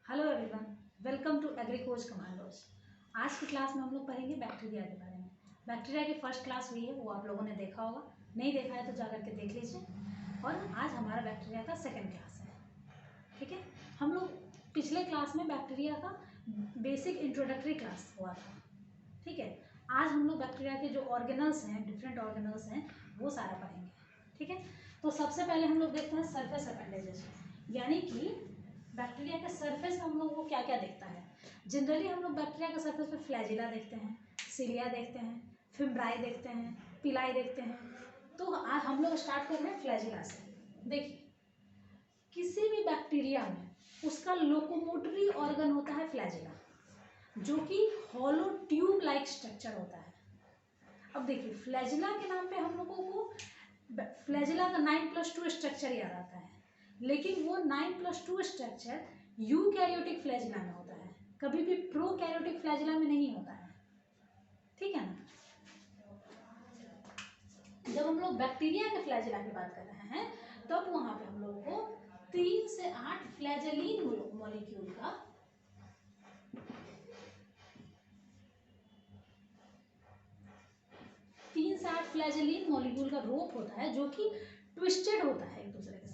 Hello everyone, welcome to agri coach commandos. आज की class में हम लोग पढ़ेंगे बैक्टीरिया के बारे में। बैक्टीरिया की फर्स्ट क्लास हुई है, वो आप लोगों ने देखा होगा। नहीं देखा है तो जा करके देख लीजिए। और आज हमारा बैक्टीरिया का सेकंड क्लास है। ठीक है, हम लोग पिछले क्लास में बैक्टीरिया का बेसिक इंट्रोडक्टरी क्लास हुआ था। ठीक है, आज हम लोग बैक्टीरिया के जो ऑर्गेनल्स हैं, डिफरेंट ऑर्गेनल्स हैं, वो सारा पढ़ेंगे। ठीक है, तो सबसे पहले हम लोग देखते हैं सरफेस अपेंडेजेस, यानी कि बैक्टीरिया के सरफेस में हम लोग को क्या क्या दिखता है। जनरली हम लोग बैक्टीरिया के सरफेस पे फ्लैजिला देखते हैं, सिलिया देखते हैं, फिम्ब्राई देखते हैं, पिलाई देखते हैं। तो आज हम लोग स्टार्ट कर रहे हैं फ्लैजिला से। देखिए, किसी भी बैक्टीरिया में उसका लोकोमोटरी ऑर्गन होता है फ्लैजिला, जो कि हॉलो ट्यूब लाइक स्ट्रक्चर होता है। अब देखिए, फ्लैजिला के नाम पे हम लोगों को फ्लैजिला का 9+2 स्ट्रक्चर याद आता है, लेकिन वो 9+2 स्ट्रक्चर यूकैरियोटिक फ्लैजिला में होता है, कभी भी प्रोकैरियोटिक फ्लैजिला में नहीं होता है। ठीक है ना। जब हम लोग बैक्टीरिया के फ्लैजिला की बात कर रहे हैं, तब वहां पे हम लोगों को 3 से 8 फ्लैजेलिन मॉलिक्यूल का फ्लैजेलिन मॉलिक्यूल का रोप होता है, जो कि ट्विस्टेड होता है एक दूसरे से,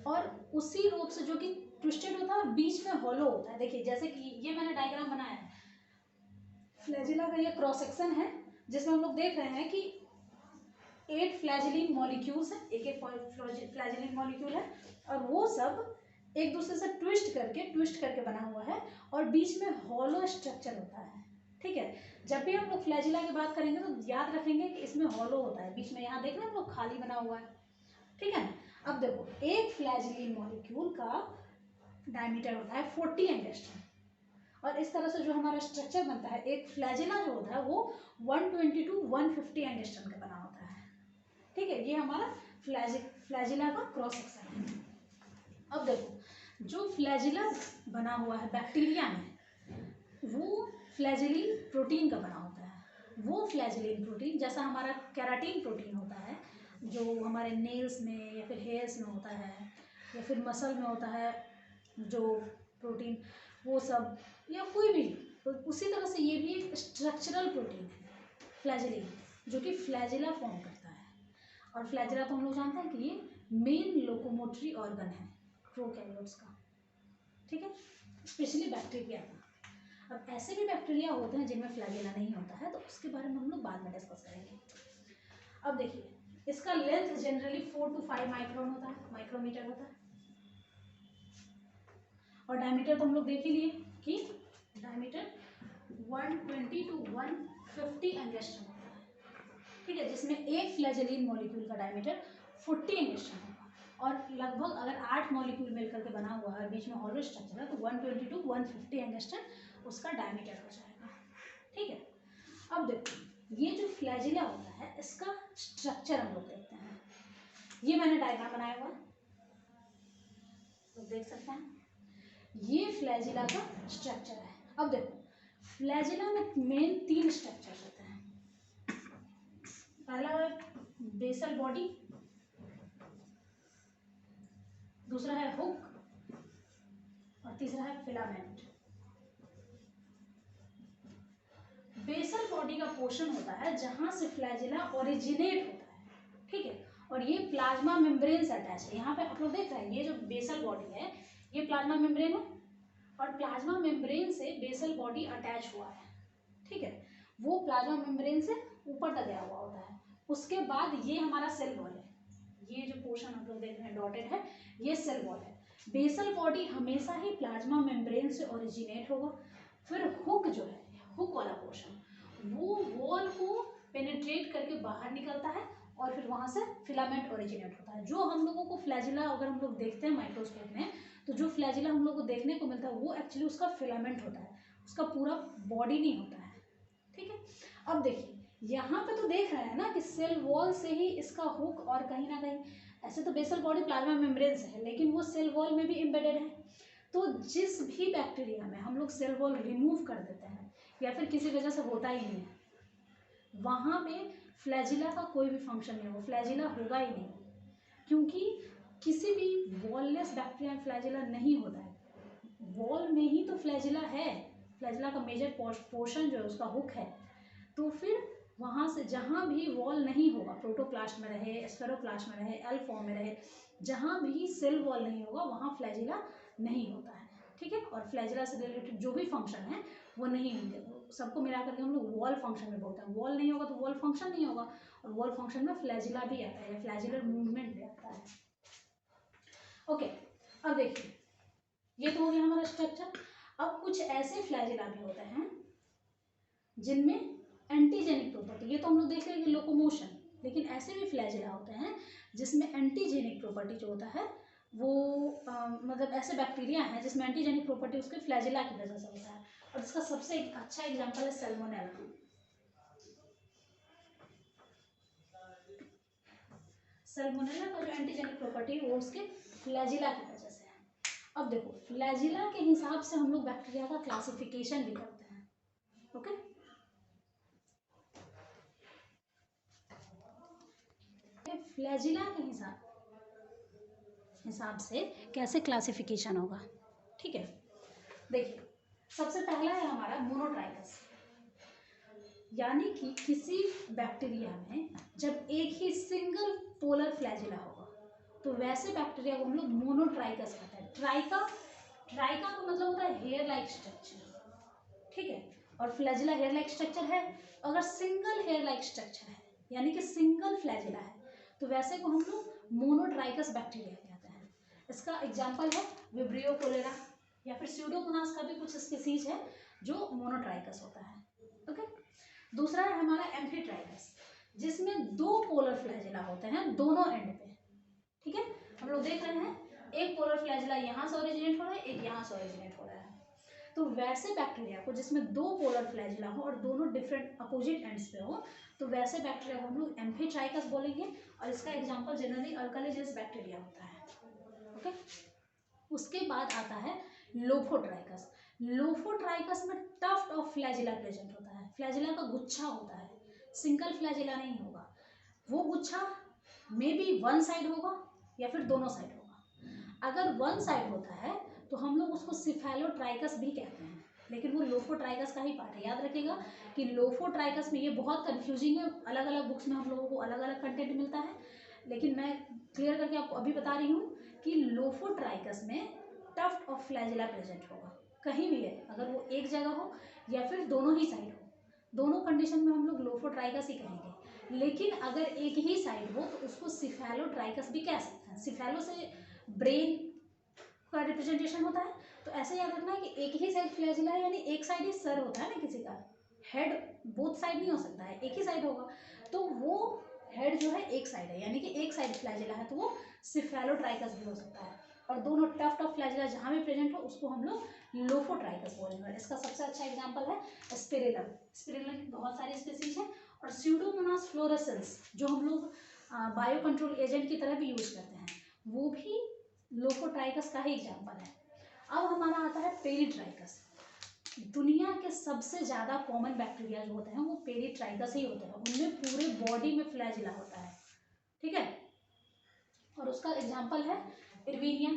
और उसी रोप से जो कि ट्विस्टेड होता है और बीच में हॉलो होता है। देखिए, जैसे कि ये मैंने डायग्राम बनाया है, फ्लैजिला का ये क्रॉस सेक्शन है, जिसमें हम लोग देख रहे हैं कि 8 फ्लैजिलिन मॉलिक्यूल्स है, एक एक फ्लैजिलिन मॉलिक्यूल है, और वो सब एक दूसरे से ट्विस्ट करके बना हुआ है, और बीच में हॉलो स्ट्रक्चर होता है। ठीक है, जब भी हम लोग फ्लैजिला की बात करेंगे तो याद रखेंगे कि इसमें हॉलो होता है, बीच में यहाँ देख रहे हैं हम लोग खाली बना हुआ है। ठीक है, अब देखो, एक फ्लैजिलिन मॉलिक्यूल का डायमीटर होता है 40 एंगस्ट्रॉम, और इस तरह से जो हमारा स्ट्रक्चर बनता है, एक फ्लैजिला जो होता है वो 120 to 150 एंगस्ट्रॉम का बना होता है। ठीक है, ये हमारा फ्लैजिला का क्रॉस सेक्शन है। अब देखो, जो फ्लैजिला बना हुआ है बैक्टीरिया में, वो फ्लैजिलिन प्रोटीन का बना होता है। वो फ्लैजिलिन प्रोटीन, जैसा हमारा केराटिन प्रोटीन होता है, जो हमारे नेल्स में या फिर हेयर्स में होता है, या फिर मसल में होता है जो प्रोटीन, वो सब, या कोई भी, तो उसी तरह से ये भी एक स्ट्रक्चरल प्रोटीन है फ्लैजिलिन, जो कि फ्लैजिला फॉर्म करता है। और फ्लैजिला तो हम लोग जानते हैं कि ये मेन लोकोमोटरी ऑर्गन है प्रोकैरियोट्स का। ठीक है, स्पेशली बैक्टीरिया का। अब ऐसे भी बैक्टीरिया होते हैं जिनमें फ्लैजिला नहीं होता है, तो उसके बारे में हम लोग बाद में डिस्कस करेंगे। अब देखिए, इसका लेंथ जनरली 4 to 5 माइक्रोन होता है, माइक्रोमीटर होता है, और डायमीटर तो हम लोग देख ही लिए कि डायमीटर 120 to 150 एंगस्ट्रॉम होता है। ठीक है, जिसमें एक फ्लैजिलिन मॉलिक्यूल का डायमीटर 40 एंगस्ट्रॉम होगा, और लगभग अगर 8 मॉलिक्यूल मिलकर के बना हुआ है, बीच में हॉलो स्ट्रक्चर है, तो 120 to 150 एंगस्ट्रॉम उसका डायमीटर हो जाएगा। ठीक है, अब देखो, ये जो फ्लैजिला होता है, इसका स्ट्रक्चर हम लोग देखते हैं। ये मैंने डायग्राम बनाया हुआ है, तो देख सकते हैं, ये फ्लैजिला का स्ट्रक्चर है। अब देखो, फ्लैजिला में मेन 3 स्ट्रक्चर होते हैं। पहला है बेसल बॉडी, दूसरा है हुक, और तीसरा है फिलामेंट। बेसल बॉडी का पोर्शन होता है जहां से फ्लैजिला ओरिजिनेट होता है। ठीक है, और ये प्लाज्मा मेम्ब्रेन से अटैच है। यहाँ पे आप लोग देख रहे हैं, ये जो बेसल बॉडी है, ये प्लाज्मा मेम्ब्रेन है, और प्लाज्मा मेम्ब्रेन से बेसल बॉडी अटैच हुआ है। ठीक है, वो प्लाज्मा मेम्ब्रेन से ऊपर तक गया हुआ होता है। उसके बाद ये हमारा सेल वॉल है, ये जो पोर्शन आप लोग देख रहे हैं डॉटेड है, ये सेल वॉल है। बेसल बॉडी हमेशा ही प्लाज्मा मेम्ब्रेन से ओरिजिनेट होगा। फिर हुक जो है, हुक वाला पोर्शन, वो वॉल को पेनिट्रेट करके बाहर निकलता है, और फिर वहां से फिलामेंट ओरिजिनेट होता है। जो हम लोगों को फ्लैजिला अगर हम लोग देखते हैं माइक्रोस्कोप में, तो जो फ्लैजिला हम लोग को देखने को मिलता है, वो एक्चुअली उसका फिलामेंट होता है, उसका पूरा बॉडी नहीं होता है। ठीक है, अब देखिए, यहाँ पे तो देख रहे हैं ना कि सेल वॉल से ही इसका हुक, और कहीं ना कहीं ऐसे तो बेसल बॉडी प्लाज्मा मेम्ब्रेन से है, लेकिन वो सेल वॉल में भी एम्बेडेड है। तो जिस भी बैक्टीरिया में हम लोग सेल वॉल रिमूव कर देते हैं, या फिर किसी वजह से होता ही नहीं है, वहाँ पे फ्लैजिला का कोई भी फंक्शन नहीं होगा, फ्लैजिला होगा ही नहीं, क्योंकि किसी भी वॉललेस बैक्टीरिया में फ्लैजिला नहीं होता है। वॉल में ही तो फ्लैजिला है, फ्लैजिला का मेजर पोर्शन जो है उसका हुक है। तो फिर वहाँ से जहाँ भी वॉल नहीं होगा, प्रोटोप्लास्ट में रहे, स्फेरोप्लास्ट में रहे, एल फॉर्म में रहे, जहाँ भी सेल वॉल नहीं होगा वहाँ फ्लैजिला नहीं होता है, ठीक है। और फ्लैजिला से रिलेटेड जो भी फंक्शन है वो नहीं होंगे, सबको मिला करके हम लोग वॉल फंक्शन में बोलते हैं। वॉल नहीं होगा तो वॉल फंक्शन नहीं होगा, और वॉल फंक्शन में फ्लैजिला भी आता है, फ्लैजिलर मूवमेंट भी आता है। ओके, अब देखिए ये तो हो गया हमारा स्ट्रक्चर। अब कुछ ऐसे फ्लैजिला भी होते हैं जिनमें एंटीजेनिक प्रॉपर्टी, ये तो हम लोग देख रहे हैं लोकोमोशन, लेकिन ऐसे भी फ्लैजिला होते हैं जिसमें एंटीजेनिक प्रॉपर्टी जो होता है वो मतलब ऐसे बैक्टीरिया हैं जिसमें एंटीजेनिक प्रॉपर्टी उसके फ्लैजिला की वजह से होता है। और इसका सबसे अच्छा एग्जांपल है सैल्मोनेला। सैल्मोनेला का जो एंटीजेनिक प्रॉपर्टी है वो उसके फ्लैजिला की वजह से है। अब देखो फ्लैजिला के हिसाब से हम लोग बैक्टीरिया का क्लासिफिकेशन भी करते हैं, ओके। फ्लैजिला के हिसाब से कैसे क्लासिफिकेशन होगा, ठीक है। देखिए सबसे पहला है हमारा मोनोट्राइकस, यानी कि किसी बैक्टीरिया में जब एक ही सिंगल पोलर फ्लैजिला होगा तो वैसे बैक्टीरिया को हम लोग मोनोट्राइकस कहते हैं। ट्राइका का मतलब होता है हेयर लाइक स्ट्रक्चर, ठीक है। और फ्लैजिला हेयर लाइक स्ट्रक्चर है। अगर सिंगल हेयर लाइक स्ट्रक्चर है यानी कि सिंगल फ्लैजिला है तो वैसे को हम लोग मोनोट्राइकस बैक्टीरिया कहते हैं। इसका एग्जांपल है विब्रियो कोलेरा या फिर स्यूडोमोनास का भी कुछ स्पीसीज है जो मोनोट्राइकस होता है, ओके। दूसरा है हमारा एम्फीट्राइकस, जिसमें दो पोलर फ्लैजिला होते हैं दोनों एंड पे, ठीक है। हम लोग देख रहे हैं एक पोलर फ्लैजिला यहाँ से ओरिजिनेट हो रहा है, एक यहाँ से ओरिजिनेट हो रहा है। तो वैसे बैक्टीरिया को जिसमें दो पोलर फ्लैजिला हो और दोनों डिफरेंट अपोजिट एंड्स पे हो तो वैसे बैक्टीरिया को हम लोग एम्फीट्राइकस बोलेंगे। और इसका एग्जांपल जनरली अल्कालीजेस बैक्टीरिया होता है, ओके। उसके बाद आता है लोफोट्राइकस। लोफोट्राइकस में टफ्ट ऑफ फ्लैजिला प्रेजेंट होता है, फ्लैजिला का गुच्छा होता है, सिंगल फ्लैजिला नहीं होगा। वो गुच्छा मे बी वन साइड होगा या फिर दोनों साइड होगा। अगर वन साइड होता है तो हम लोग उसको सिफेलोट्राइकस भी कहते हैं, लेकिन वो लोफोट्राइकस का ही पार्ट है। याद रखिएगा कि लोफोट्राइकस में ये बहुत कंफ्यूजिंग है, अलग अलग बुक्स में हम लोगों को अलग अलग कंटेंट मिलता है, लेकिन मैं क्लियर करके आपको अभी बता रही हूँ कि लोफोट्राइकस में टफ्ट ऑफ फ्लैजिला प्रेजेंट होगा, कहीं भी है, अगर वो एक जगह हो या फिर दोनों ही साइड हो, दोनों कंडीशन में हम लोग लोफोट्राइकस ही कहेंगे। लेकिन अगर एक ही साइड हो तो उसको सिफेलोट्राइकस भी कह सकते हैं। सिफेलो से ब्रेन का रिप्रेजेंटेशन होता है, तो ऐसे याद रखना है कि एक ही साइड फ्लैजिला है, यानी एक साइड ही सर होता है ना किसी का, हेड बोथ साइड नहीं हो सकता है, एक ही साइड होगा। तो वो हेड जो है एक साइड है, यानी कि एक साइड फ्लैजिला है तो वो सिफेलोट्राइकस भी हो सकता है। और दोनों टफ्ट ऑफ फ्लैजिला जहाँ भी प्रेजेंट हो उसको हम लोग लोफोट्राइकस बोलेंगे। इसका सबसे अच्छा एग्जांपल है स्पिरिलम। स्पिरिलम की बहुत सारी स्पीसीज है। और स्यूडोमोनास फ्लोरेसेंस जो हम लोग बायो कंट्रोल एजेंट की तरह भी यूज करते हैं, वो भी लोफोट्राइकस का ही एग्जांपल है। अब हमारा आता है पेरिट्राइकस। दुनिया के सबसे ज़्यादा कॉमन बैक्टीरिया जो होते हैं वो पेरिट्राइकस ही होते हैं, उनमें पूरे बॉडी में फ्लैजिला होता है, ठीक है। और उसका एग्जांपल है इरविनिया,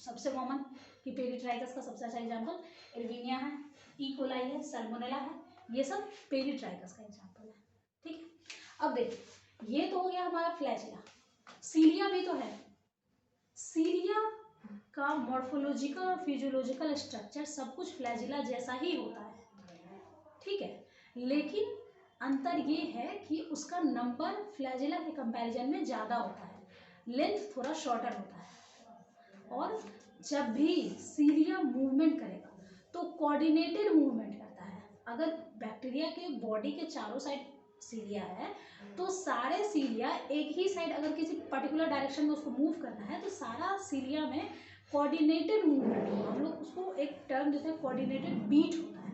सबसे कॉमन कि पेरिट्राइकस का सबसे अच्छा एग्जांपल इरविनिया है, ई कोलाई है, सैल्मोनेला है, ये सब पेरिट्राइकस का एग्जांपल है, ठीक है। अब देखिए ये तो हो गया हमारा फ्लैजिला। सीलिया भी तो है। सीलिया का मॉर्फोलॉजिकल और फिजियोलॉजिकल स्ट्रक्चर सब कुछ फ्लैजिला जैसा ही होता है, ठीक है। लेकिन अंतर ये है कि उसका नंबर फ्लैजिला के कंपैरिजन में ज़्यादा होता है, लेंथ थोड़ा शॉर्टर होता है। और जब भी सीलिया मूवमेंट करेगा तो कोऑर्डिनेटेड मूवमेंट करता है। अगर बैक्टीरिया के बॉडी के चारों साइड सीलिया है तो सारे सीलिया एक ही साइड अगर किसी पर्टिकुलर डायरेक्शन में उसको मूव करना है तो सारा सीलिया में कोऑर्डिनेटेड मूवमेंट होगा। हम लोग उसको एक टर्म देते हैं कोऑर्डिनेटेड बीट होता है,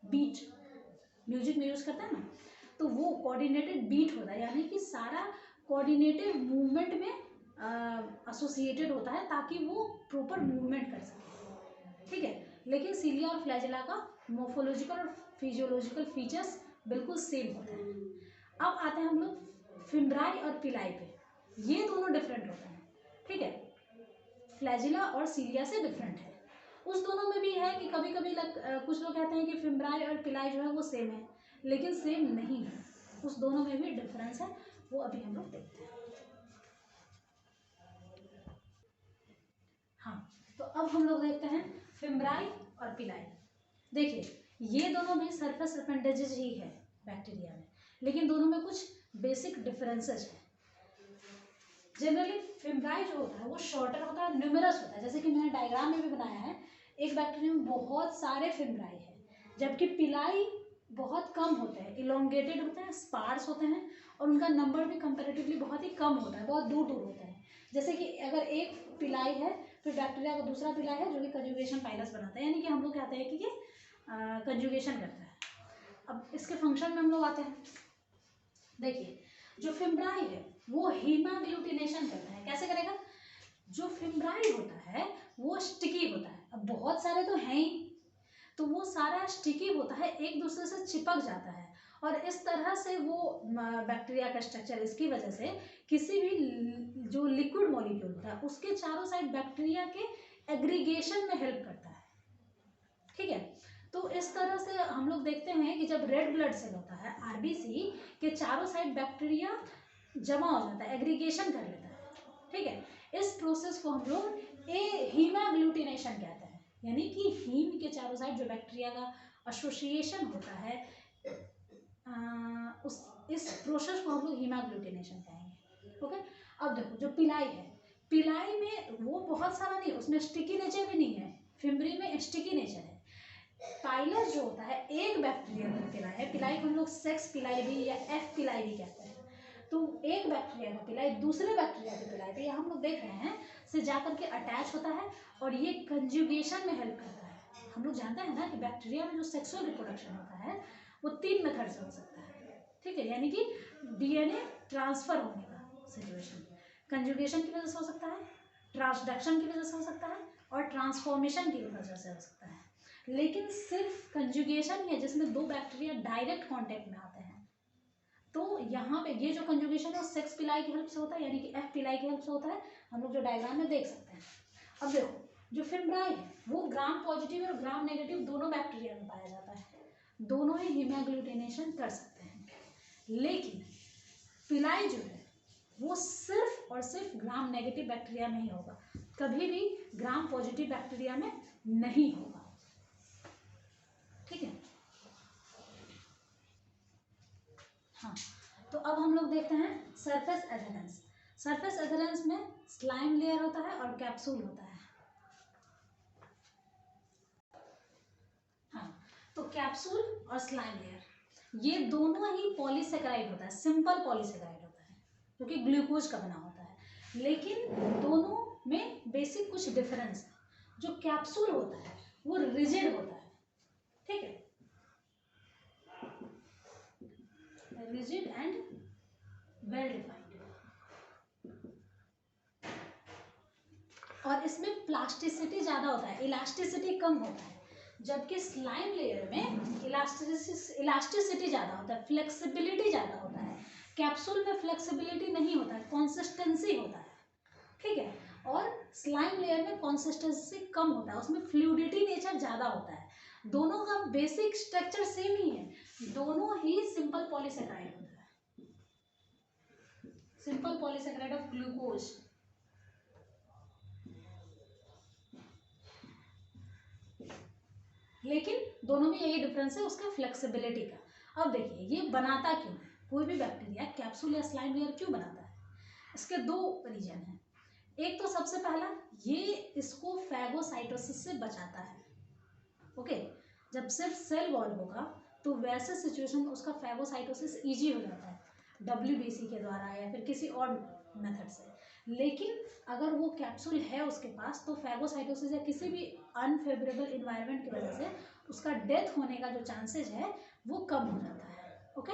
बीट म्यूजिक में यूज करता है ना, तो वो कोऑर्डिनेटेड बीट होता है, यानी कि सारा कोऑर्डिनेटेड मूवमेंट में एसोसिएटेड होता है ताकि वो प्रॉपर मूवमेंट कर सके, ठीक है। लेकिन सीलिया और फ्लैजिला का मोर्फोलॉजिकल और फिजियोलॉजिकल फीचर्स बिल्कुल सेम होते हैं। अब आते हैं हम लोग फिम्ब्राई और पिलाई पे, ये दोनों डिफरेंट होते हैं, ठीक है। फ्लैजिला और सीलिया से डिफरेंट है। उस दोनों में भी है कि कभी कभी कुछ लोग कहते हैं कि फिम्ब्राई और पिलाई जो है वो सेम है, लेकिन सेम नहीं है, उस दोनों में भी डिफरेंस है, वो अभी हम लोग देखते हैं। हाँ, तो अब हम लोग देखते हैं फिम्ब्राई और पिलाई। देखिए ये दोनों भी सरफेस अपेंडेजेज ही है बैक्टीरिया में, लेकिन दोनों में कुछ बेसिक डिफरेंसेस है। जनरली फिम्ब्राई जो होता है वो शॉर्टर होता है, न्यूमरस होता है, जैसे कि मैंने डायग्राम में भी बनाया है, एक बैक्टीरिया में बहुत सारे फिम्ब्राई है, जबकि पिलाई बहुत कम होते हैं, इलोंगेटेड होते हैं, स्पार्स होते हैं, और उनका नंबर भी कंपैरेटिवली बहुत ही कम होता है, बहुत दूर दूर होते हैं। जैसे कि अगर एक पिलाई है फिर बैक्टीरिया का दूसरा पिलाई है जो कि कंजुगेशन पाइलस बनाता है, यानी कि हम लोग कहते हैं कि ये कंजुगेशन करता है। अब इसके फंक्शन में हम लोग आते हैं। देखिए जो फिम्ब्राई है वो हीमाग्लूटिनेशन करता है। कैसे करेगा? जो फिम्ब्राई होता है वो स्टिकी होता है, अब बहुत सारे तो हैं ही, तो वो सारा स्टिकी होता है, एक दूसरे से चिपक जाता है, और इस तरह से वो बैक्टीरिया का स्ट्रक्चर, इसकी वजह से किसी भी जो लिक्विड मॉलिक्यूल होता है उसके चारों साइड बैक्टीरिया के एग्रीगेशन में हेल्प करता है। ठीक है, तो इस तरह से हम लोग देखते हैं कि जब रेड ब्लड सेल होता है आरबीसी के चारों साइड बैक्टीरिया जमा हो जाता है, एग्रीगेशन कर लेता है। ठीक है, इस प्रोसेस को हम लोग हीमाग्लूटिनेशन कहते हैं, यानी कि हीम के चारों साइड जो बैक्टीरिया का एसोसिएशन होता है, इस प्रोसेस को हम लोग हीमाग्लूटिनेशन कहेंगे। ओके, अब देखो जो पिलाई है, पिलाई में वो बहुत सारा नहीं, उसमें स्टिकी नेचर भी नहीं है, फिम्ब्री में स्टिकी नेचर है। पाइलस जो होता है एक बैक्टीरिया का पिलाई है, पिलाई को हम लोग सेक्स पिलाई भी या एफ पिलाई भी कहते हैं, तो एक बैक्टीरिया का पिलाई दूसरे बैक्टीरिया के पिलाई पे, हम लोग देख रहे हैं, से जाकर के अटैच होता है और ये कंजुगेशन में हेल्प करता है। हम लोग जानते हैं ना कि बैक्टीरिया में जो सेक्सुअल रिप्रोडक्शन होता है वो 3 मेथड से हो सकता है। ठीक है, यानी कि डीएनए ट्रांसफर होने का सिचुएशन कंजुगेशन की वजह से हो सकता है, ट्रांसडक्शन की वजह से हो सकता है, और ट्रांसफॉर्मेशन की वजह से हो सकता है। लेकिन सिर्फ कंजुगेशन है जिसमें दो बैक्टीरिया डायरेक्ट कांटेक्ट में आते हैं, तो यहाँ पे ये जो कंजुगेशन है सेक्स पिलाई की हेल्प से होता है, यानी कि एफ पिलाई की हेल्प से होता है, हम लोग जो डायग्राम में देख सकते हैं। अब देखो जो फिम्ब्राई है वो ग्राम पॉजिटिव और ग्राम नेगेटिव दोनों बैक्टीरिया में पाया जाता है, दोनों ही हीमाग्लूटिनेशन कर सकते हैं, लेकिन पिलाई जो है वो सिर्फ और सिर्फ ग्राम नेगेटिव बैक्टीरिया में ही होगा, कभी भी ग्राम पॉजिटिव बैक्टीरिया में नहीं होगा। ठीक है, हाँ, तो अब हम लोग देखते हैं सरफेस एडहेरेंस। सरफेस एडहेरेंस में स्लाइम लेयर होता है और कैप्सूल होता है। हाँ, तो कैप्सूल और स्लाइम लेयर ये दोनों ही पॉलीसेकेराइड होता है, सिंपल पॉलीसेकेराइड होता है जो कि ग्लूकोज का बना होता है, लेकिन दोनों में बेसिक कुछ डिफरेंस है। जो कैप्सूल होता है वो रिजिड होता है, ठीक है, रिजिड एंड वेल डिफाइंड, और इसमें प्लास्टिसिटी ज़्यादा होता है, इलास्टिसिटी कम होता है, जबकि स्लाइम लेयर में इलास्टिसिटी ज़्यादा होता है, फ्लेक्सिबिलिटी ज़्यादा होता है। कैप्सूल में फ्लेक्सिबिलिटी नहीं होता है, कंसिस्टेंसी होता है। ठीक है, और स्लाइम लेयर में कंसिस्टेंसी कम होता है, उसमें फ्लूइडिटी नेचर ज़्यादा होता है। दोनों का बेसिक स्ट्रक्चर सेम ही है, दोनों ही सिंपल पॉलीसेकेराइड होता है, सिंपल पॉलीसेकेराइड ऑफ ग्लूकोज। लेकिन दोनों में यही डिफरेंस है उसका फ्लेक्सिबिलिटी का। अब देखिए ये बनाता क्यों है, कोई भी बैक्टीरिया कैप्सूल या स्लाइम लेयर क्यों बनाता है, इसके दो रीजन हैं। एक तो सबसे पहला ये इसको फैगोसाइटोसिस से बचाता है। ओके, जब सिर्फ सेल वॉल होगा तो वैसे सिचुएशन में उसका फैगोसाइटोसिस ईजी हो जाता है WBC के द्वारा या फिर किसी और मेथड से। लेकिन अगर वो कैप्सूल है उसके पास तो फैगोसाइटोसिस या किसी भी अनफेवरेबल इन्वायरमेंट की वजह से उसका डेथ होने का जो चांसेज है वो कम हो जाता है। ओके,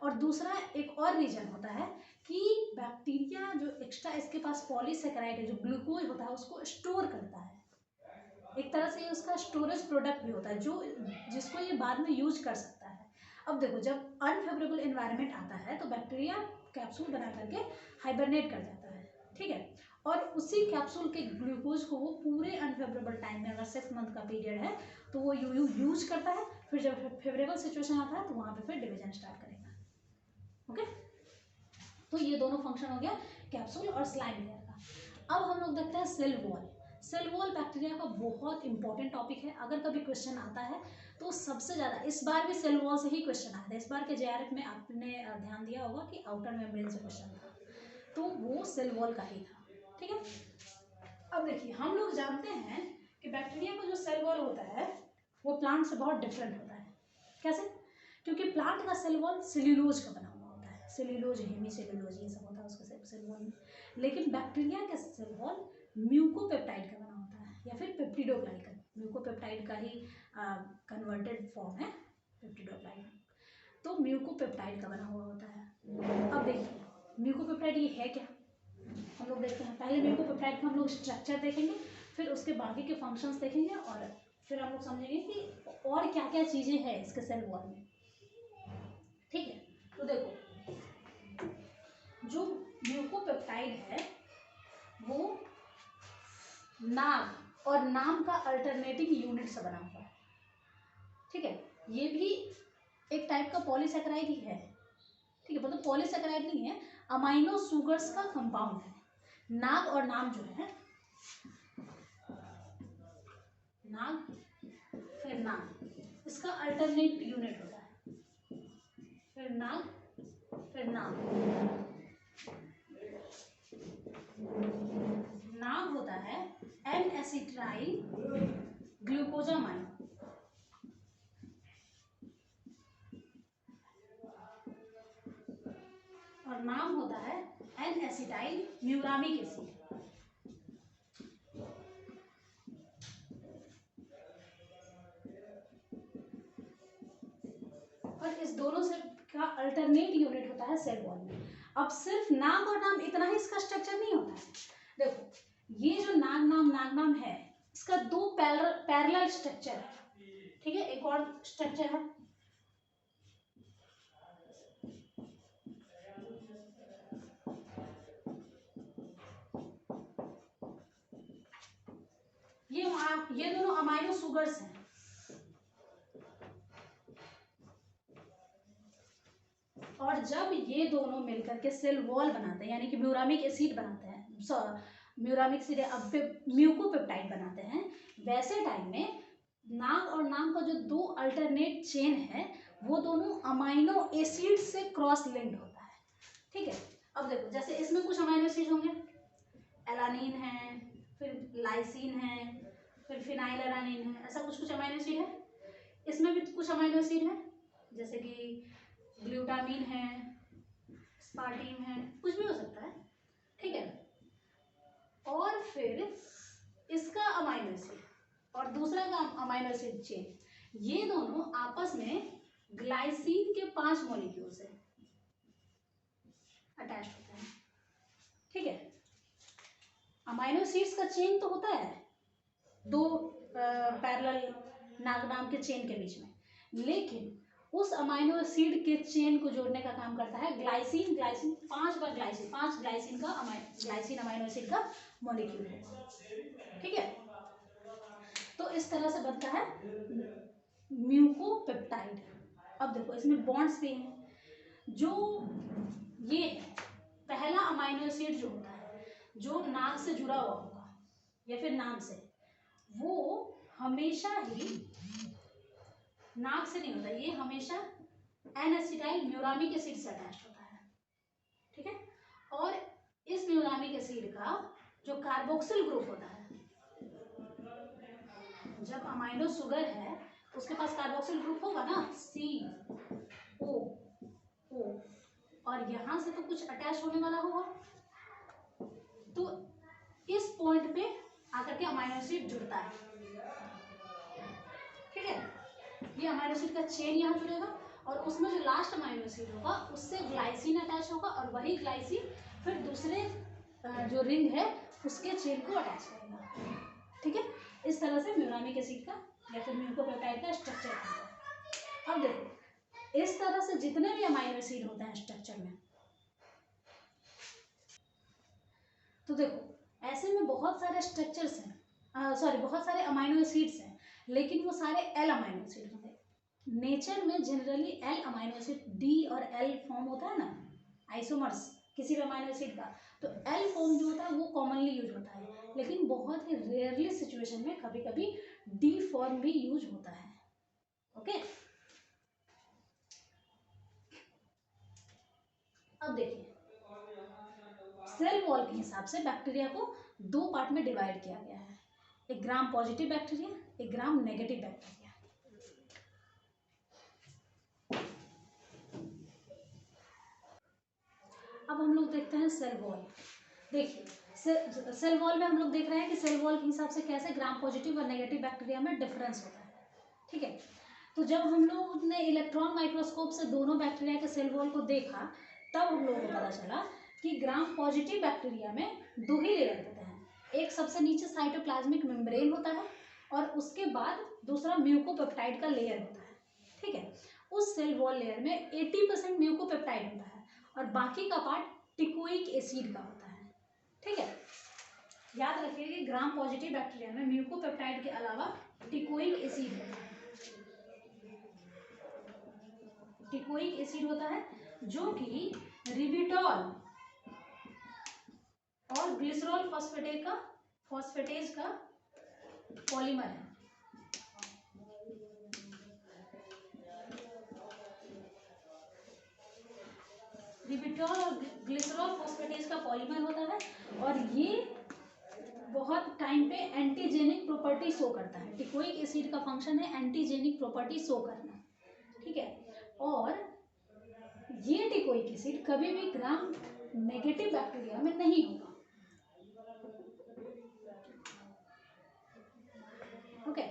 और दूसरा एक और रीजन होता है कि बैक्टीरिया जो एक्स्ट्रा इसके पास पॉलीसेकेराइड है, जो ग्लूकोज होता है, उसको स्टोर करता है। एक तरह से ये उसका स्टोरेज प्रोडक्ट भी होता है जो जिसको ये बाद में यूज कर सकता है। अब देखो जब अनफेवरेबल एनवायरनमेंट आता है तो बैक्टीरिया कैप्सूल बना करके हाइबरनेट कर जाता है, ठीक है, और उसी कैप्सूल के ग्लूकोज को वो पूरे अनफेवरेबल टाइम में, अगर 6 मंथ का पीरियड है तो वो यूज करता है, फिर जब फेवरेबल सिचुएशन आता है तो वहाँ पे फिर डिवीजन स्टार्ट करेगा। ओके, तो ये दोनों फंक्शन हो गया कैप्सूल और स्लाइम लेयर का। अब हम लोग देखते हैं cell wall. Cell wall bacteria का बहुत इंपॉर्टेंट टॉपिक है। अगर कभी क्वेश्चन आता है तो सबसे ज़्यादा, इस बार भी सेल वॉल से ही क्वेश्चन आया था। इस बार के जेआरएफ में आपने ध्यान दिया होगा कि आउटर मेम्ब्रेन से क्वेश्चन था, तो वो सेल वॉल का ही था। ठीक है, अब देखिए हम लोग जानते हैं कि बैक्टीरिया का जो सेल वॉल होता है वो प्लांट से बहुत डिफरेंट होता है। कैसे? क्योंकि प्लांट का सेल वॉल सेल्यूलोज का बना हुआ होता है, सेल्यूलोज, हेमी सेल्यूलोज, ये सब होता है उसका सेल वॉल में। लेकिन बैक्टीरिया का सेल वॉल म्यूकोपेप्टाइड का बना होता है या फिर पेप्टिडोग्लाइकन, म्यूकोपेप्टाइड का ही कन्वर्टेड फॉर्म है पेप्टिडोग्लाइकन, तो म्यूकोपेप्टाइड का बना हुआ होता है। अब देखिए म्यूकोपेप्टाइड ये है क्या, हम लोग देखते हैं। पहले म्यूकोपेप्टाइड का हम लोग स्ट्रक्चर देखेंगे, फिर उसके बाकी के फंक्शंस देखेंगे, और फिर हम लोग समझेंगे कि और क्या क्या चीज़ें हैं इसके सेल वॉल में। ठीक है, तो देखो जो म्यूकोपेप्टाइड है वो नाम और नाम का अल्टरनेटिंग यूनिट से बना हुआ है। ठीक है, ये भी एक टाइप का पॉलीसेकेराइड ही है। ठीक है, मतलब पॉलीसेकेराइड नहीं है, अमाइनो सुगर्स का कंपाउंड है। नाग और नाम जो है, नाग फिर नाम, इसका अल्टरनेट यूनिट होता है, फिर नाग फिर नाम। नाम होता है एन एसिटाइल ग्लूकोजामाइन, और नाम होता है एन एसिटाइल म्यूरामिक एसिड। और इस दोनों से का अल्टरनेट यूनिट होता है सेल वॉल में। अब सिर्फ नाम और नाम इतना ही इसका स्ट्रक्चर नहीं होता है। देखो ये जो नाग नाम है, इसका दो पैरेलल स्ट्रक्चर है। ठीक है, एक और स्ट्रक्चर है, ये दोनों अमाइनो सुगर्स हैं। और जब ये दोनों मिलकर के सेल वॉल बनाते हैं, यानी कि म्यूरामिक एसिड बनाते हैं, म्यूरामिक एसिड अब म्यूकोपेप्टाइड बनाते हैं, वैसे टाइम में नाग और नाम का जो दो अल्टरनेट चेन है वो दोनों अमाइनो एसिड से क्रॉस लिंक्ड होता है। ठीक है, अब देखो जैसे इसमें कुछ अमाइनो एसिड होंगे, एलानिन है, फिर लाइसिन है, फिर फिनाइल एलानिन है, ऐसा कुछ कुछ अमाइनो एसिड है। इसमें भी कुछ अमाइनो एसिड है, जैसे कि ग्लूटामीन है, स्पार्टीन है, कुछ भी हो सकता है। ठीक है, और फिर इसका अमाइनो एसिड और दूसरा का अमाइनो एसिड चेन, ये दोनों आपस में ग्लाइसिन के 5 मॉलिक्यूल से अटैच होते हैं। ठीक है, अमाइनो एसिड्स का चेन तो होता है दो पैरेलल नाम के चेन के बीच में, लेकिन उस अमाइनो एसिड के चेन को जोड़ने का काम करता है ग्लाइसिन। 5 बार ग्लाइसिन, 5 ग्लाइसिन का ग्लाइसिन अमाइनो एसिड का मॉलिक्यूल है। ठीक है, तो इस तरह से बनता है म्यूकोपेप्टाइड। अब देखो इसमें बॉन्ड्स भी हैं। जो ये पहला अमाइनो एसिड जो होता है, जो नाक से जुड़ा हुआ होगा या फिर नाम से, वो हमेशा ही नाक से नहीं होता, ये हमेशा एन एसिटाइल म्यूरामिक एसिड से अटैच होता है। ठीक है, और इस म्यूरामिक एसिड का जो कार्बोक्सिल ग्रुप होता है, जब अमाइनो शुगर है उसके पास कार्बोक्सिल ग्रुप होगा ना, COO, और यहां से तो कुछ अटैच होने वाला होगा, तो इस पॉइंट पे आकर के अमाइनो एसिड जुड़ता है। ठीक है, ये अमाइनो एसिड का चेन यहाँ जुड़ेगा और उसमें जो लास्ट अमाइनो एसिड होगा उससे ग्लाइसिन अटैच होगा, और वही ग्लाइसिन फिर दूसरे जो रिंग है उसके चेन को अटैच करेगा। ठीक है, इस तरह से म्यूरामिक एसिड का या फिर म्यूकोपेप्टाइड का स्ट्रक्चर होता है। अब देखो इस तरह से जितने भी अमाइनो एसिड होते हैं स्ट्रक्चर में, तो देखो ऐसे में बहुत सारे स्ट्रक्चर्स हैं, सॉरी बहुत सारे अमाइनो एसिड्स हैं, लेकिन वो सारे एल अमाइनो एसिड होते हैं। नेचर में generally L amino acid, D और एल फॉर्म होता है ना, आइसोमर्स किसी भी अमाइनो एसिड का, तो एल फॉर्म जो होता है वो कॉमनली यूज होता है, लेकिन बहुत ही रेयरली सिचुएशन में कभी कभी डी फॉर्म भी यूज होता है। ओके, अब देखिए सेल वॉल के हिसाब से बैक्टीरिया को दो पार्ट में डिवाइड किया गया है, एक ग्राम पॉजिटिव बैक्टीरिया, एक ग्राम नेगेटिव बैक्टीरिया। अब हम लोग देखते हैं सेल वॉल। देखिए सेल वॉल में हम लोग देख रहे हैं कि सेल वॉल के हिसाब से कैसे ग्राम पॉजिटिव और नेगेटिव बैक्टीरिया में डिफरेंस होता है। ठीक है, तो जब हम लोग ने इलेक्ट्रॉन माइक्रोस्कोप से दोनों बैक्टीरिया के सेल वॉल को देखा, तब हम लोगों को पता चला कि ग्राम पॉजिटिव बैक्टीरिया में दो ही लेयर होते हैं, एक सबसे नीचे साइटोप्लाज्मिक मेम्ब्रेन होता है और उसके बाद दूसरा म्यूकोपेप्टाइड का लेयर होता है। ठीक है, उस सेल वॉल लेयर में 80% म्यूकोपेप्टाइड होता है और बाकी का पार्ट टिकोइक एसिड का होता है। ठीक है, याद रखिए कि ग्राम पॉजिटिव बैक्टीरिया में म्यूकोपेप्टाइड के अलावा टिकोइक एसिड होता है। टिकोइक एसिड होता है जो कि रिबिटॉल और ग्लिसरॉल फॉस्फेटेज का पॉलीमर है। रिबिटॉल और ग्लिसरॉल फॉस्फेटेज का पॉलीमर होता है और ये बहुत टाइम पे एंटीजेनिक प्रॉपर्टी शो करता है। टिकोइक एसिड का फंक्शन है एंटीजेनिक प्रॉपर्टी शो करना। ठीक है, और ये टिकोइक एसिड कभी भी ग्राम नेगेटिव बैक्टीरिया में नहीं होगा। ओके,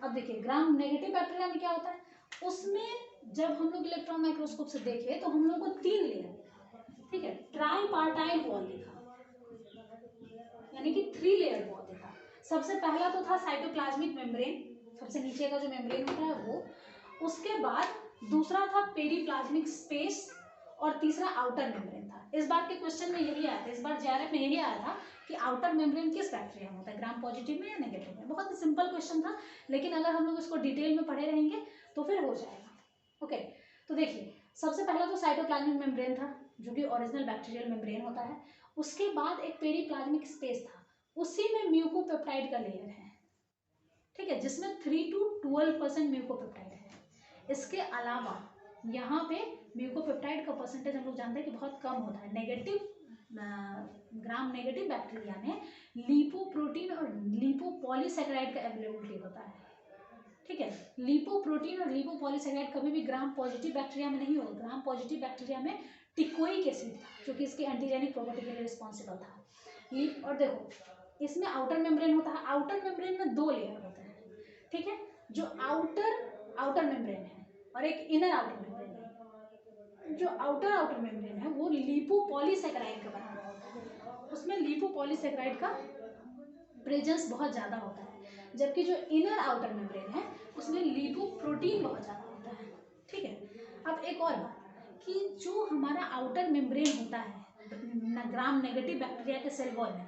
अब देखिए ग्राम नेगेटिव बैक्टीरिया में क्या होता है, उसमें जब हम लोग इलेक्ट्रॉन माइक्रोस्कोप से देखे तो हम लोग को 3 लेयर, ठीक है, ट्राइपार्टाइल वॉल दिखा, यानी कि 3 लेयर वॉल दिखा। सबसे पहला तो था साइटोप्लाज्मिक मेम्ब्रेन, सबसे नीचे का जो मेम्ब्रेन होता है वो, उसके बाद दूसरा था पेरीप्लाज्मिक स्पेस और तीसरा आउटर मेम्ब्रेन था। इस बार के क्वेश्चन में यही आया था, इस बार जेआरएफ में यही आया था कि आउटर मेम्ब्रेन किस बैक्टीरिया में होता है, ग्राम पॉजिटिव में या नेगेटिव में। बहुत ही सिंपल क्वेश्चन था, लेकिन अगर हम लोग इसको डिटेल में पढ़े रहेंगे तो फिर हो जाएगा। ओके, तो देखिए सबसे पहला तो साइटोप्लाज्मिक मेम्ब्रेन था जो कि ओरिजिनल बैक्टीरियल मेम्ब्रेन होता है। उसके बाद एक पेरीप्लाज्मिक स्पेस था, उसी में म्यूकोपेप्टाइड का लेयर है। ठीक है, जिसमें 3 to 12% म्यूकोपेप्टाइड है। इसके अलावा यहाँ पे म्यूकोपेप्टाइड का परसेंटेज हम लोग जानते हैं कि बहुत कम होता है। नेगेटिव ग्राम नेगेटिव बैक्टीरिया में लिपोप्रोटीन और लिपोपॉलीसेकेराइड का अवेलेबिलिटी होता है। ठीक है, लिपोप्रोटीन और लिपोपॉलीसेकेराइड कभी भी ग्राम पॉजिटिव बैक्टीरिया में नहीं होगा। ग्राम पॉजिटिव बैक्टीरिया में टिकोइक एसिड था जो कि इसके एंटीजेनिक प्रॉपर्टी के लिए रिस्पॉन्सिबल था। और देखो इसमें आउटर मेम्ब्रेन होता है, आउटर मेम्ब्रेन में 2 लेयर होते हैं। ठीक है, जो आउटर मेम्ब्रेन है और एक इनर आउटर मेम्ब्रेन है। जो आउटर मेम्ब्रेन है वो लिपोपॉलीसेकेराइड का बना हुआ होता है, उसमें लिपोपॉलीसेकेराइड का प्रेजेंस बहुत ज़्यादा होता है, जबकि जो इनर आउटर मेम्ब्रेन है उसमें लिपोप्रोटीन बहुत ज़्यादा होता है। ठीक है, अब एक और बात कि जो हमारा आउटर मेम्ब्रेन होता है ग्राम नेगेटिव बैक्टीरिया के सेल वॉल में,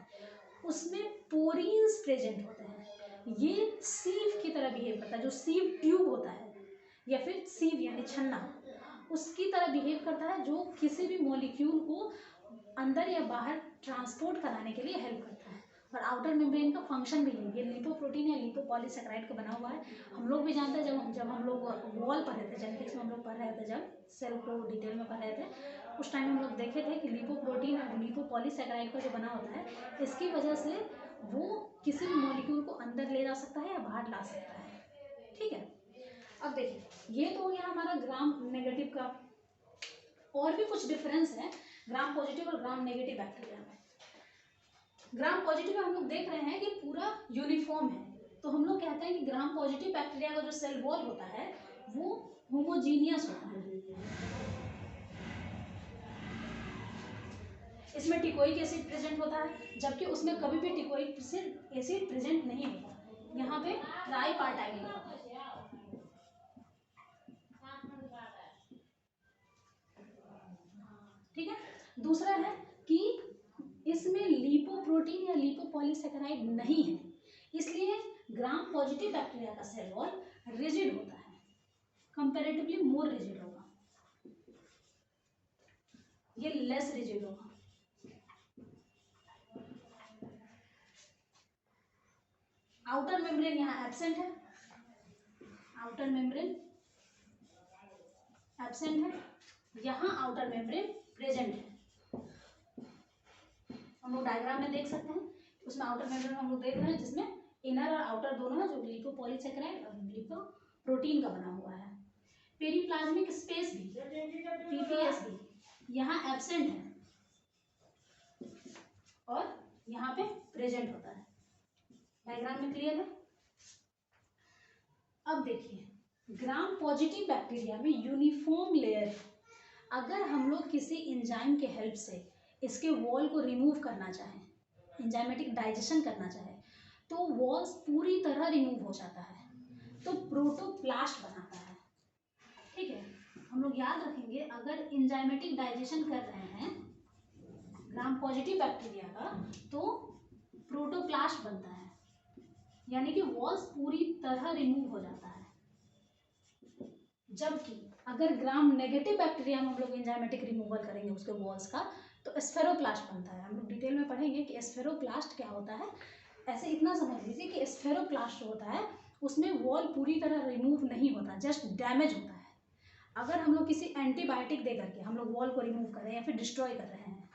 उसमें पोरीन्स प्रेजेंट होते हैं। ये सीव की तरह बिहेव करता है, जो सीव ट्यूब होता है या फिर सीव यानी छन्ना, उसकी तरह बिहेव करता है, जो किसी भी मॉलिक्यूल को अंदर या बाहर ट्रांसपोर्ट कराने के लिए हेल्प करता है। और आउटर मेम्ब्रेन का फंक्शन भी है, ये लिपोप्रोटीन या लिपोपॉलीसेकेराइड का बना हुआ है। हम लोग भी जानते हैं, जब हम लोग वॉल पढ़ रहे थे, जेनेटिक्स में हम लोग पढ़ रहे थे, जब सेल को डिटेल में पढ़ रहे थे, उस टाइम हम लोग देखे थे कि लिपोप्रोटीन और लिपोपॉलीसेकेराइड का जो बना होता है, इसकी वजह से वो किसी भी मॉलिक्यूल को अंदर ले जा सकता है या बाहर ला सकता है। ठीक है, अब देखिए ये तो हो गया हमारा ग्राम नेगेटिव का। और भी कुछ डिफरेंस है ग्राम पॉजिटिव और ग्राम नेगेटिव बैक्टीरिया में। ग्राम पॉजिटिव में हम लोग देख रहे हैं कि पूरा यूनिफॉर्म है, तो हम लोग कहते हैं कि ग्राम पॉजिटिव बैक्टीरिया का जो सेल वॉल होता है वो होमोजीनियस होता है। इसमें टिकोइक एसिड प्रेजेंट होता है, जबकि उसमें कभी भी टिकोइक एसिड प्रेजेंट नहीं होता। यहाँ पे ट्राइपार्टाइल होता है। ठीक है, दूसरा है कि इसमें लिपोप्रोटीन या लिपोपॉलीसेकेराइड नहीं है, इसलिए ग्राम पॉजिटिव बैक्टीरिया का सेल वॉल रिजिड होता है, कंपैरेटिवली मोर रिजिड होगा, ये लेस रिजिड होगा। आउटर मेम्ब्रेन यहाँ एब्सेंट है, आउटर मेम्ब्रेन एब्सेंट है, यहाँ आउटर मेम्ब्रेन प्रेजेंट है। हम लोग डायग्राम में देख सकते हैं, उसमें आउटर मेम्ब्रेन हम लोग देख रहे हैं जिसमें इनर और आउटर दोनों है, जो लिपोपॉलीसेकेराइड और लिपोप्रोटीन का बना हुआ है। पेरिप्लाज्मिक स्पेस भी, पीपीएस भी यहाँ एब्सेंट है और यहाँ पे प्रेजेंट होता है। डायग्राम में क्लियर है? अब देखिए, ग्राम पॉजिटिव बैक्टीरिया में यूनिफॉर्म लेयर है। अगर हम लोग किसी एंजाइम के हेल्प से इसके वॉल को रिमूव करना चाहें, एंजाइमेटिक डाइजेशन करना चाहे, तो वॉल्स पूरी तरह रिमूव हो जाता है, तो प्रोटोप्लास्ट बनाता है। ठीक है, हम लोग याद रखेंगे, अगर एंजाइमेटिक डाइजेशन कर रहे हैं ग्राम पॉजिटिव बैक्टीरिया का, तो प्रोटोप्लास्ट बनता है, यानी कि वॉल्स पूरी तरह रिमूव हो जाता है। जबकि अगर ग्राम नेगेटिव बैक्टीरिया में हम लोग एंजाइमेटिक रिमूवल करेंगे उसके वॉल्स का, तो स्फेरोप्लास्ट बनता है। हम लोग डिटेल में पढ़ेंगे कि स्फेरोप्लास्ट क्या होता है। ऐसे इतना समझ लीजिए कि स्फेरोप्लास्ट होता है उसमें वॉल पूरी तरह रिमूव नहीं होता, जस्ट डैमेज होता है। अगर हम लोग किसी एंटीबायोटिक दे करके हम लोग वॉल को रिमूव कर रहे हैं या फिर डिस्ट्रॉय कर रहे हैं,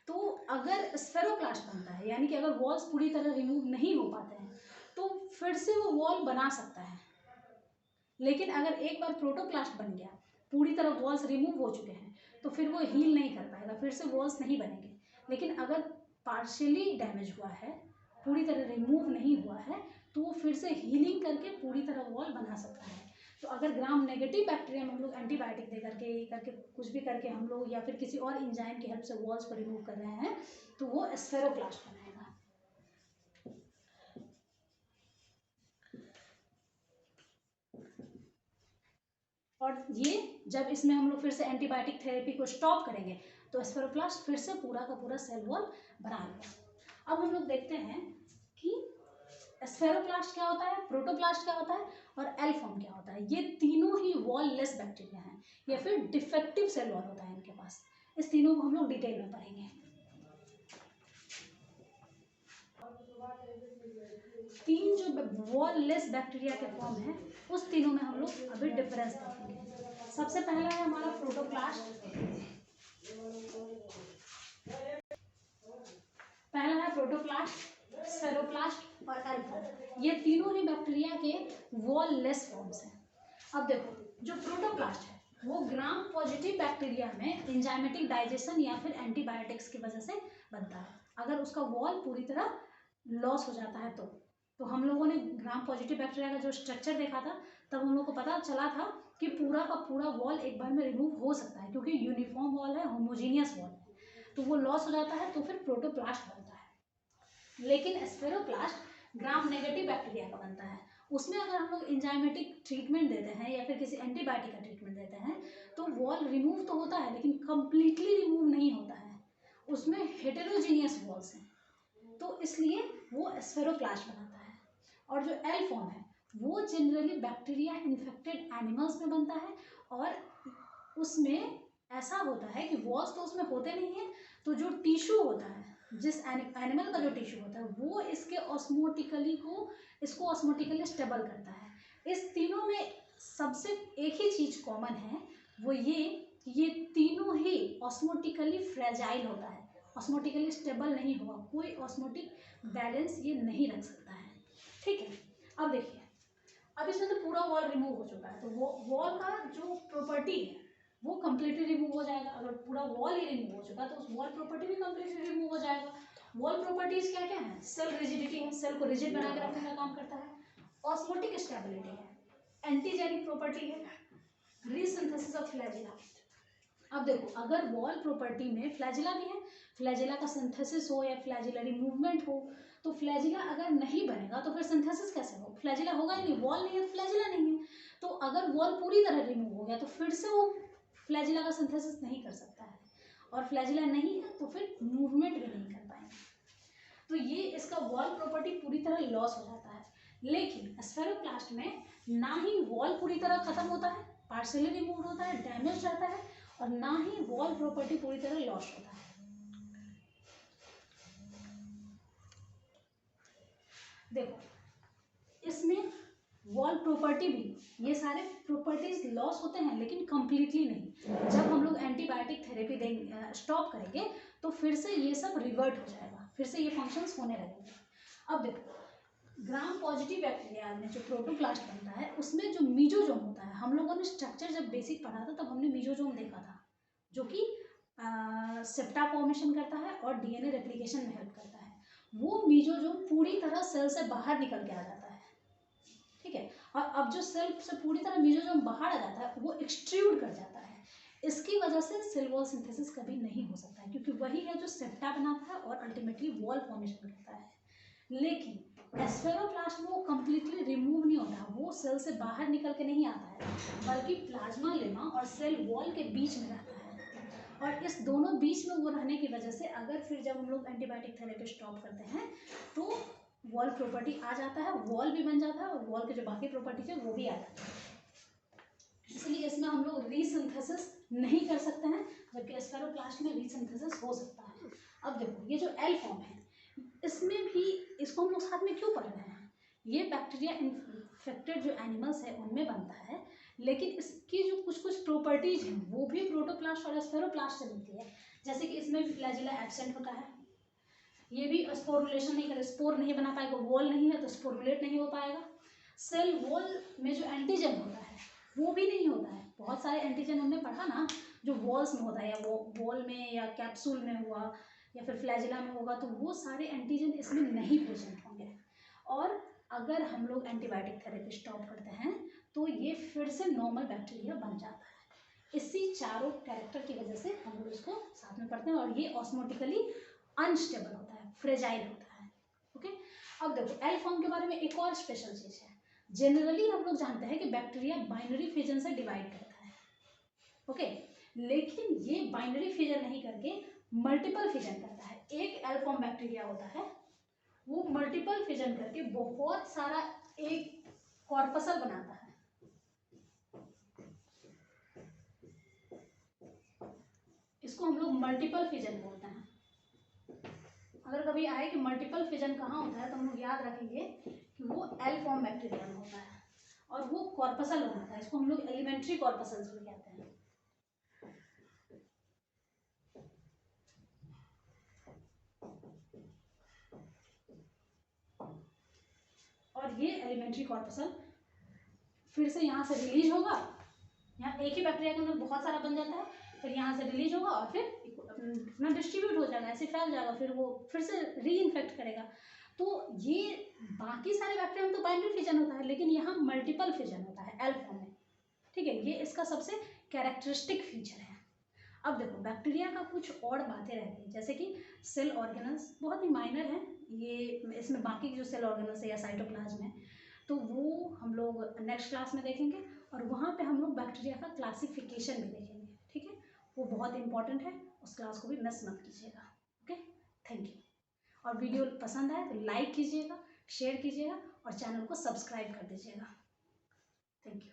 तो अगर स्फेरोप्लास्ट बनता है, यानी कि अगर वॉल्स पूरी तरह रिमूव नहीं हो पाते हैं, तो फिर से वो वॉल बना सकता है। लेकिन अगर एक बार प्रोटोप्लास्ट बन गया, पूरी तरह वॉल्स रिमूव हो चुके हैं, तो फिर वो हील नहीं कर पाएगा, फिर से वॉल्स नहीं बनेंगे। लेकिन अगर पार्शियली डैमेज हुआ है, पूरी तरह रिमूव नहीं हुआ है, तो वो फिर से हीलिंग करके पूरी तरह वॉल बना सकता है। तो अगर ग्राम नेगेटिव बैक्टीरिया में हम लोग एंटीबायोटिक दे करके कुछ भी करके हम लोग या फिर किसी और एंजाइम की हेल्प से वॉल्स को रिमूव कर रहे हैं, तो वो स्फेरोप्लास्ट बनाएगा। और ये जब इसमें हम लोग फिर से एंटीबायोटिक थेरेपी को स्टॉप करेंगे, तो स्फेरोप्लास्ट फिर से पूरा का पूरा सेल वॉल बना लेगा। अब हम लोग देखते हैं कि स्फेरोप्लास्ट क्या होता है, प्रोटोप्लास्ट क्या होता है और एल फॉर्म क्या होता है। ये तीनों ही वॉल लेस बैक्टीरिया हैं या फिर डिफेक्टिव सेल वॉल होता है इनके पास। इस तीनों को हम लोग डिटेल में पढ़ेंगे। तीन जो वॉल लेस बैक्टीरिया के फॉर्म है, उस तीनों में हम लोग अभी डिफरेंस देखेंगे। सबसे पहला है हमारा प्रोटोप्लास्ट, पहला है प्रोटोप्लास्ट, स्फेरोप्लास्ट और एल्फॉर्म। ये तीनों ही बैक्टीरिया के वॉल लेस फॉर्म्स हैं। अब देखो, जो प्रोटोप्लास्ट है वो ग्राम पॉजिटिव बैक्टीरिया में एंजाइमेटिक डाइजेशन या फिर एंटीबायोटिक्स की वजह से बनता है। अगर उसका वॉल पूरी तरह लॉस हो जाता है तो हम लोगों ने ग्राम पॉजिटिव बैक्टीरिया का जो स्ट्रक्चर देखा था, तब हम लोग को पता चला था कि पूरा का पूरा वॉल एक बार में रिमूव हो सकता है, क्योंकि यूनिफॉर्म वॉल है, होमोजीनियस वॉल है, तो वो लॉस हो जाता है, तो फिर प्रोटोप्लास्ट बनता है। लेकिन स्फेरोप्लास्ट ग्राम नेगेटिव बैक्टीरिया का बनता है। उसमें अगर हम लोग एंजाइमेटिक ट्रीटमेंट देते हैं या फिर किसी एंटीबायोटिक का ट्रीटमेंट देते हैं, तो वॉल रिमूव तो होता है लेकिन कंप्लीटली रिमूव नहीं होता है, उसमें हेटेरोजीनियस वॉल्स हैं, तो इसलिए वो स्फेरोप्लास्ट बनाता है। और जो एल फॉर्म है वो जनरली बैक्टीरिया इन्फेक्टेड एनिमल्स में बनता है, और उसमें ऐसा होता है कि वॉल्स तो उसमें होते नहीं है, तो जो टिश्यू होता है, जिस एनिमल का जो टिश्यू होता है, वो इसको ऑस्मोटिकली स्टेबल करता है। इस तीनों में सबसे एक ही चीज कॉमन है, वो ये तीनों ही ऑस्मोटिकली फ्रेजाइल होता है, ऑस्मोटिकली स्टेबल नहीं होगा, कोई ऑस्मोटिक बैलेंस ये नहीं रख सकता है। ठीक है, अब देखिए, अब इसमें तो पूरा वॉल रिमूव हो चुका है, तो वो वॉल का जो प्रॉपर्टी है वो कम्प्लीटली रिमूव हो जाएगा। अगर पूरा वॉल ही रिमूव हो चुका है, तो उस वॉल प्रॉपर्टी भी कम्प्लीटली रिमूव हो जाएगा। वॉल प्रॉपर्टीज क्या क्या है? सेल रिजिडिटी है, सेल को रिजिड बना के रखने का काम करता है। ऑस्मोटिक स्टेबिलिटी है, एंटीजेनिक प्रॉपर्टी है, रीसिंथेसिस ऑफ फ्लैजिला। अब देखो, अगर वॉल प्रॉपर्टी में फ्लैजिला भी है, फ्लैजिला का सिंथेसिस हो या फ्लैजिलरी मूवमेंट हो, तो फ्लैजिला अगर नहीं बनेगा तो फिर सिंथेसिस कैसे हो? फ्लैजिला होगा ही नहीं, वॉल नहीं है तो फ्लैजिला नहीं है। तो अगर वॉल पूरी तरह रिमूव हो गया तो फिर से वो फ्लैजिला का सिंथेसिस नहीं कर सकता है, और फ्लैजिला नहीं है तो फिर मूवमेंट भी नहीं कर पाएंगे। तो ये इसका वॉल प्रॉपर्टी पूरी तरह लॉस हो जाता है। लेकिन स्फेरोप्लास्ट में ना ही वॉल पूरी तरह खत्म होता है, पार्शियली रिमूव होता है, डैमेज रहता है, और ना ही वॉल प्रॉपर्टी पूरी तरह लॉस होता है। देखो इसमें वॉल प्रॉपर्टी भी, ये सारे प्रॉपर्टीज लॉस होते हैं लेकिन कंप्लीटली नहीं। जब हम लोग एंटीबायोटिक थेरेपी देंगे, स्टॉप करेंगे, तो फिर से ये सब रिवर्ट हो जाएगा, फिर से ये फंक्शंस होने लगेंगे। अब देखो ग्राम पॉजिटिव बैक्टीरिया में जो प्रोटोप्लास्ट बनता है उसमें जो मीजोजोम होता है, हम लोगों ने स्ट्रक्चर जब बेसिक पढ़ा था तब हमने मीजोजोम देखा था, जो कि सेप्टा फॉर्मेशन करता है और डीएनए रेप्लिकेशन में हेल्प करता है। वो मीजोजोम पूरी तरह सेल से बाहर निकल के आ जाता है, ठीक है। और अब जो सेल से पूरी तरह मीजोजोम बाहर आ जाता है वो एक्सट्रूड कर जाता है। इसकी वजह से सेल वॉल सिंथेसिस कभी नहीं हो सकता है, क्योंकि वही है जो सेप्टा बनाता है और अल्टीमेटली वॉल फॉर्मेशन करता है। लेकिन स्फेरोप्लास्ट में वो कंप्लीटली रिमूव नहीं होता, वो सेल से बाहर निकल के नहीं आता है, बल्कि प्लाज्मा लेमा और सेल वॉल के बीच में रहता है। और इस दोनों बीच में वो रहने की वजह से अगर फिर जब हम लोग एंटीबायोटिक थेरेपी स्टॉप करते हैं तो वॉल प्रॉपर्टी आ जाता है, वॉल भी बन जाता है और वॉल के जो बाकी प्रॉपर्टीज है वो भी आ जाता है। इसलिए इसमें हम लोग रीसिंथेसिस नहीं कर सकते हैं, जबकि स्फेरोप्लास्ट में रीसिंथेसिस हो सकता है। अब देखो ये जो एल फॉर्म है इसमें भी, इसको हम लोग साथ में क्यों पढ़ रहे हैं, ये बैक्टीरिया इन्फेक्टेड जो एनिमल्स है उनमें बनता है, लेकिन इसकी जो कुछ कुछ प्रॉपर्टीज हैं वो भी प्रोटोप्लास्ट और स्फेरोप्लास्ट से मिलती है। जैसे कि इसमें भी फ्लैजिला एब्सेंट होता है, ये भी स्पोरुलेशन नहीं करे, स्पोर नहीं बना पाएगा, वॉल नहीं है तो स्पोरुलेट नहीं हो पाएगा। सेल वॉल में जो एंटीजन होता है वो भी नहीं होता है। बहुत सारे एंटीजन हमने पढ़ा ना जो वॉल्स में होता है, या वो वॉल में या कैप्सूल में हुआ या फिर फ्लैजिला में होगा, तो वो सारे एंटीजन इसमें नहीं प्रेजेंट होंगे। और अगर हम लोग एंटीबायोटिक थेरेपी स्टॉप करते हैं तो ये फिर से नॉर्मल बैक्टीरिया बन जाता है। इसी चारों कैरेक्टर की वजह से हम लोग इसको साथ में पढ़ते हैं, और ये ऑस्मोटिकली अनस्टेबल होता है, फ्रेजाइल होता है। ओके, अब देखो एल फॉर्म के बारे में एक और स्पेशल चीज है। जनरली हम लोग जानते हैं कि बैक्टीरिया बाइनरी फिजन से डिवाइड करता है, ओके, लेकिन ये बाइनरी फिजन नहीं करके मल्टीपल फिजन करता है। एक एल फॉर्म बैक्टीरिया होता है वो मल्टीपल फिजन करके बहुत सारा एक कॉर्पसल बनाता है। इसको हम लोग मल्टीपल फिजन बोलते हैं। अगर कभी आए कि मल्टीपल फिजन कहाँ होता है तो हम लोग याद रखेंगे कि वो एल फॉर्म बैक्टीरिया में होता है और वो कॉर्पसल बनाता है। इसको हम लोग एलिमेंट्री कॉर्पसल्स भी कहते हैं। और ये एलिमेंट्री कॉर्पसल फिर से यहाँ से रिलीज होगा, यहाँ एक ही बैक्टीरिया के अंदर बहुत सारा बन जाता है, फिर यहाँ से रिलीज होगा और फिर अपना डिस्ट्रीब्यूट हो जाएगा, ऐसे फैल जाएगा, फिर वो फिर से री इन्फेक्ट करेगा। तो ये बाकी सारे बैक्टीरिया में तो बाइनरी फिजन होता है, लेकिन यहाँ मल्टीपल फिजन होता है एल फॉर्म में, ठीक है। ये इसका सबसे कैरेक्टरिस्टिक फीचर है। अब देखो बैक्टीरिया का कुछ और बातें रहती हैं, जैसे कि सेल ऑर्गेनल्स बहुत ही माइनर है ये, इसमें बाकी जो सेल ऑर्गेनल्स है या साइटोप्लाज्म है तो वो हम लोग नेक्स्ट क्लास में देखेंगे, और वहाँ पे हम लोग बैक्टीरिया का क्लासिफिकेशन भी देखेंगे, ठीक है। वो बहुत इंपॉर्टेंट है, उस क्लास को भी मिस मत कीजिएगा। Okay, thank you. और वीडियो पसंद आए तो लाइक कीजिएगा, शेयर कीजिएगा और चैनल को सब्सक्राइब कर दीजिएगा। Thank you.